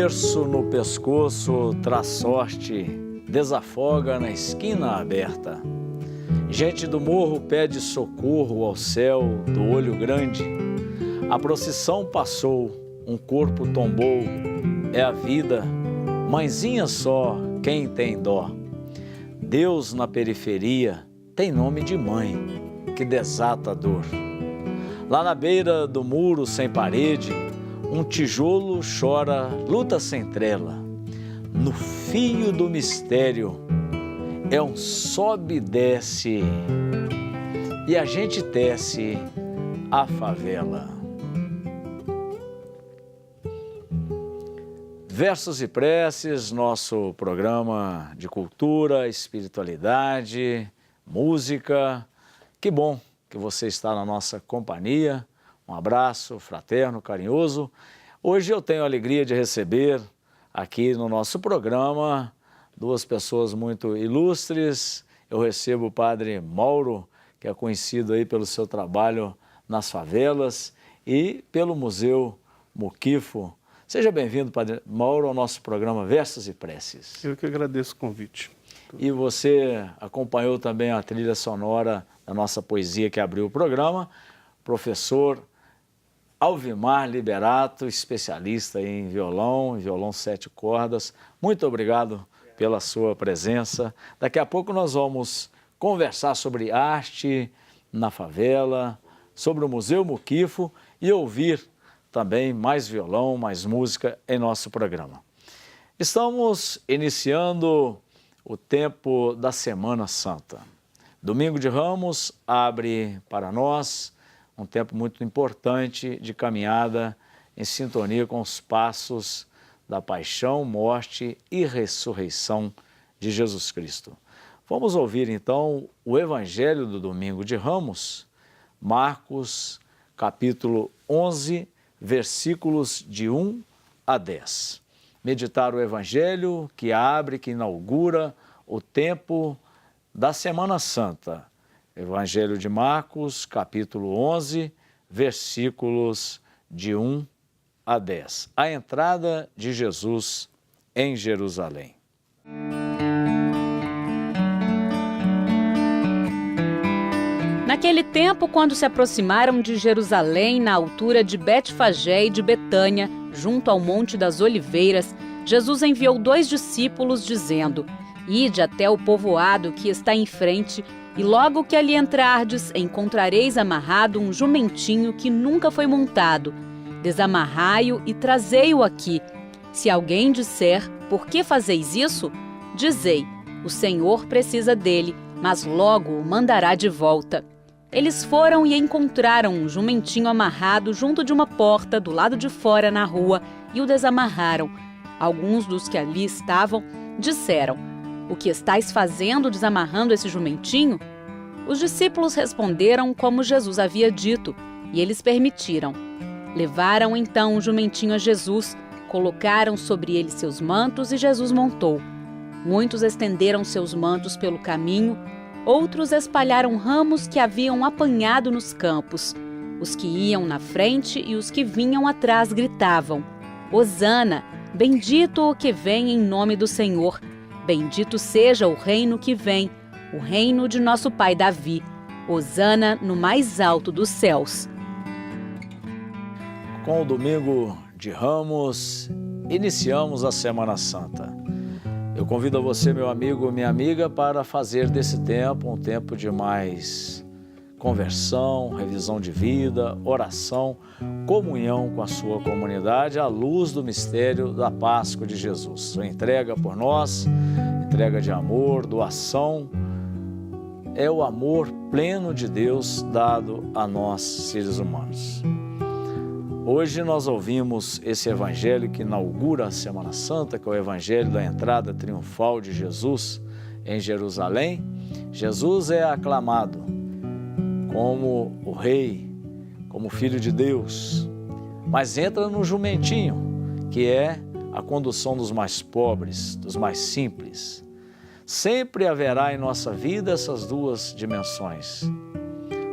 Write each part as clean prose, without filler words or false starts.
terço no pescoço traz sorte, desafoga na esquina aberta. Gente do morro pede socorro ao céu do olho grande. A procissão passou, um corpo tombou, é a vida, mãezinha só, quem tem dó. Deus na periferia tem nome de mãe, que desata a dor. Lá na beira do muro sem parede, um tijolo chora, luta sem trela. No fio do mistério é um sobe e desce, e a gente tece a favela. Versos e Preces, nosso programa de cultura, espiritualidade, música. Que bom que você está na nossa companhia. Um abraço fraterno, carinhoso. Hoje eu tenho a alegria de receber aqui no nosso programa duas pessoas muito ilustres. Eu recebo o Padre Mauro, que é conhecido aí pelo seu trabalho nas favelas, e pelo Museu Muquifo. Seja bem-vindo, Padre Mauro, ao nosso programa Versos e Preces. Eu que agradeço o convite. E você acompanhou também a trilha sonora da nossa poesia que abriu o programa, professor Alvimar Liberato, especialista em violão 7 cordas. Muito obrigado pela sua presença. Daqui a pouco nós vamos conversar sobre arte na favela, sobre o Museu Muquifo e ouvir também mais violão, mais música em nosso programa. Estamos iniciando o tempo da Semana Santa. Domingo de Ramos abre para nós um tempo muito importante de caminhada em sintonia com os passos da paixão, morte e ressurreição de Jesus Cristo. Vamos ouvir então o Evangelho do Domingo de Ramos, Marcos, capítulo 11, versículos de 1 a 10. Meditar o Evangelho que abre, que inaugura o tempo da Semana Santa. Evangelho de Marcos, capítulo 11, versículos de 1 a 10. A entrada de Jesus em Jerusalém. Naquele tempo, quando se aproximaram de Jerusalém, na altura de Betfagé e de Betânia, junto ao Monte das Oliveiras, Jesus enviou 2 discípulos, dizendo: Ide até o povoado que está em frente, e logo que ali entrardes, encontrareis amarrado um jumentinho que nunca foi montado. Desamarrai-o e trazei-o aqui. Se alguém disser: Por que fazeis isso? Dizei: O Senhor precisa dele, mas logo o mandará de volta. Eles foram e encontraram um jumentinho amarrado junto de uma porta do lado de fora na rua e o desamarraram. Alguns dos que ali estavam disseram: O que estáis fazendo desamarrando esse jumentinho? Os discípulos responderam como Jesus havia dito, e eles permitiram. Levaram então o jumentinho a Jesus, colocaram sobre ele seus mantos e Jesus montou. Muitos estenderam seus mantos pelo caminho, outros espalharam ramos que haviam apanhado nos campos. Os que iam na frente e os que vinham atrás gritavam: Hosana, bendito o que vem em nome do Senhor. Bendito seja o reino que vem, o reino de nosso pai Davi. Hosana no mais alto dos céus. Com o Domingo de Ramos, iniciamos a Semana Santa. Eu convido a você, meu amigo, minha amiga, para fazer desse tempo um tempo de mais conversão, revisão de vida, oração, comunhão com a sua comunidade à luz do mistério da Páscoa de Jesus. Sua entrega por nós, entrega de amor, doação, é o amor pleno de Deus dado a nós, seres humanos. Hoje nós ouvimos esse evangelho que inaugura a Semana Santa, que é o evangelho da entrada triunfal de Jesus em Jerusalém. Jesus é aclamado como o rei, como filho de Deus, mas entra no jumentinho, que é a condução dos mais pobres, dos mais simples. Sempre haverá em nossa vida essas duas dimensões.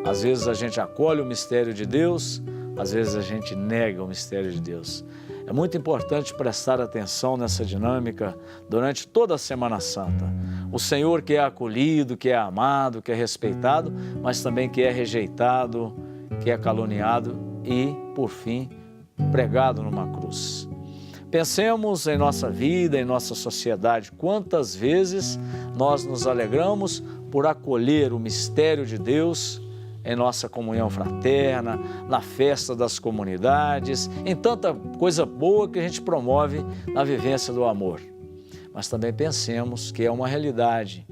Às vezes a gente acolhe o mistério de Deus, às vezes a gente nega o mistério de Deus. É muito importante prestar atenção nessa dinâmica durante toda a Semana Santa. O Senhor que é acolhido, que é amado, que é respeitado, mas também que é rejeitado, que é caluniado e, por fim, pregado numa cruz. Pensemos em nossa vida, em nossa sociedade, quantas vezes nós nos alegramos por acolher o mistério de Deus em nossa comunhão fraterna, na festa das comunidades, em tanta coisa boa que a gente promove na vivência do amor. Mas também pensemos que é uma realidade.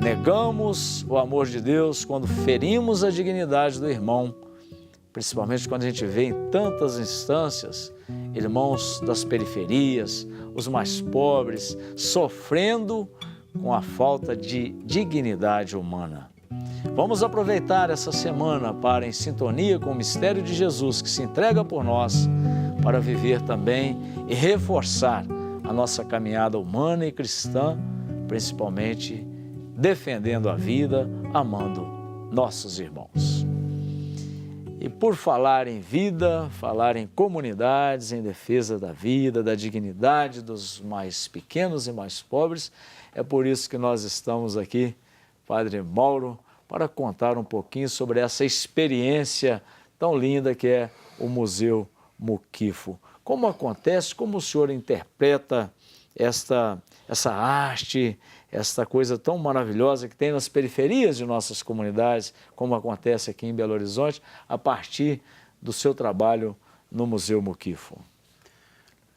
Negamos o amor de Deus quando ferimos a dignidade do irmão, principalmente quando a gente vê em tantas instâncias irmãos das periferias, os mais pobres, sofrendo com a falta de dignidade humana. Vamos aproveitar essa semana para, em sintonia com o mistério de Jesus que se entrega por nós, para viver também e reforçar a nossa caminhada humana e cristã, principalmente defendendo a vida, amando nossos irmãos. E por falar em vida, falar em comunidades, em defesa da vida, da dignidade dos mais pequenos e mais pobres, é por isso que nós estamos aqui, Padre Mauro, para contar um pouquinho sobre essa experiência tão linda que é o Museu Muquifo. Como acontece, como o senhor interpreta essa arte, essa coisa tão maravilhosa que tem nas periferias de nossas comunidades, como acontece aqui em Belo Horizonte, a partir do seu trabalho no Museu Muquifo?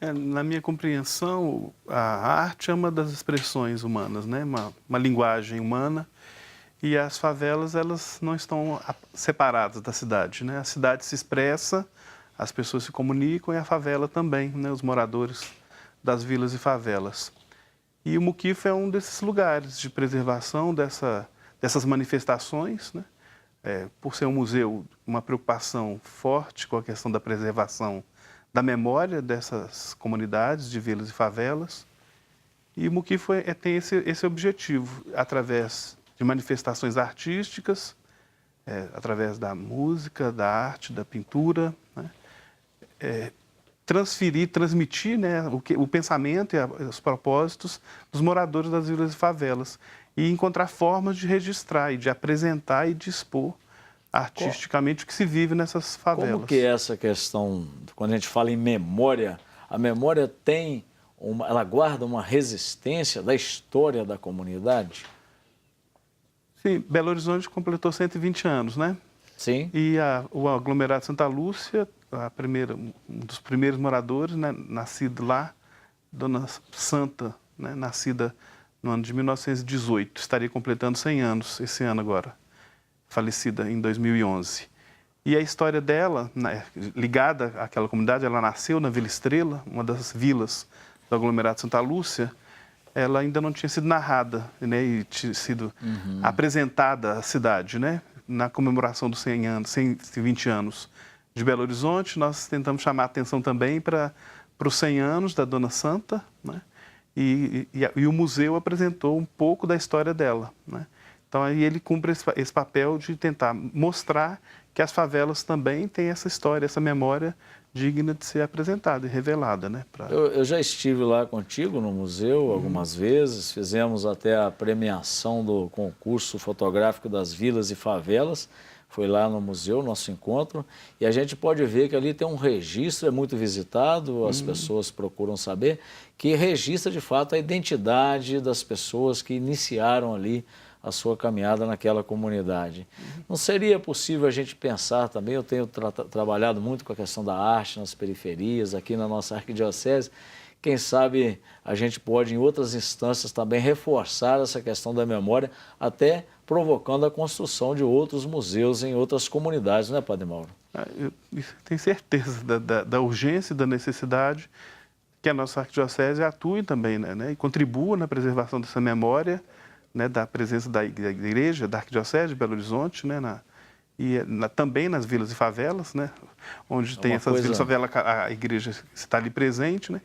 Na minha compreensão, a arte é uma das expressões humanas, né? Uma linguagem humana, e as favelas, elas não estão separadas da cidade, né? A cidade se expressa, as pessoas se comunicam, e a favela também, né? Os moradores das vilas e favelas. E o Muquifo é um desses lugares de preservação dessas manifestações, né? Por ser um museu, uma preocupação forte com a questão da preservação da memória dessas comunidades de vilas e favelas. E o Muquifo tem esse objetivo, através de manifestações artísticas, através da música, da arte, da pintura, né? Transmitir, né, o pensamento e os propósitos dos moradores das vilas e favelas, e encontrar formas de registrar e de apresentar e de expor artisticamente o que se vive nessas favelas. Como que é essa questão, quando a gente fala em memória, a memória ela guarda uma resistência da história da comunidade? Sim, Belo Horizonte completou 120 anos, né? Sim. E o aglomerado Santa Lúcia, um dos primeiros moradores, né, nascido lá, Dona Santa, né, nascida no ano de 1918, estaria completando 100 anos esse ano agora, falecida em 2011. E a história dela, né, ligada àquela comunidade, ela nasceu na Vila Estrela, uma das vilas do aglomerado Santa Lúcia. Ela ainda não tinha sido narrada, né, e tinha sido apresentada à cidade, né? Na comemoração dos 120 anos de Belo Horizonte, nós tentamos chamar a atenção também para os 100 anos da Dona Santa, né? E o museu apresentou um pouco da história dela, né? Então, aí ele cumpre esse papel de tentar mostrar que as favelas também têm essa história, essa memória digna de ser apresentada e revelada, né? Eu já estive lá contigo no museu algumas vezes, fizemos até a premiação do concurso fotográfico das vilas e favelas, foi lá no museu, nosso encontro, e a gente pode ver que ali tem um registro, é muito visitado, as pessoas procuram saber, que registra de fato a identidade das pessoas que iniciaram ali a sua caminhada naquela comunidade. Não seria possível a gente pensar também, eu tenho trabalhado muito com a questão da arte nas periferias, aqui na nossa arquidiocese, quem sabe a gente pode em outras instâncias também reforçar essa questão da memória, até provocando a construção de outros museus em outras comunidades, não é, Padre Mauro? Eu tenho certeza da urgência e da necessidade que a nossa arquidiocese atue também, né, e contribua na preservação dessa memória, né, da presença da igreja, da arquidiocese de Belo Horizonte, né, também nas vilas e favelas, né, onde tem essas vilas e favelas, a igreja está ali presente, né,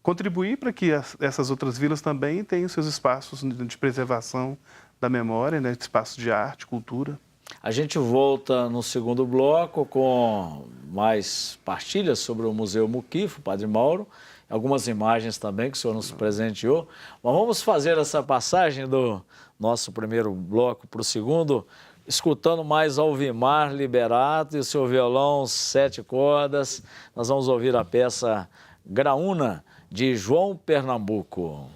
contribuir para que essas outras vilas também tenham seus espaços de preservação da memória, né, espaços de arte, cultura. A gente volta no segundo bloco com mais partilhas sobre o Museu Muquifo, Padre Mauro, algumas imagens também que o senhor nos presenteou. Mas vamos fazer essa passagem do nosso primeiro bloco para o segundo, escutando mais Alvimar Liberato e o seu violão 7 cordas. Nós vamos ouvir a peça Graúna, de João Pernambuco.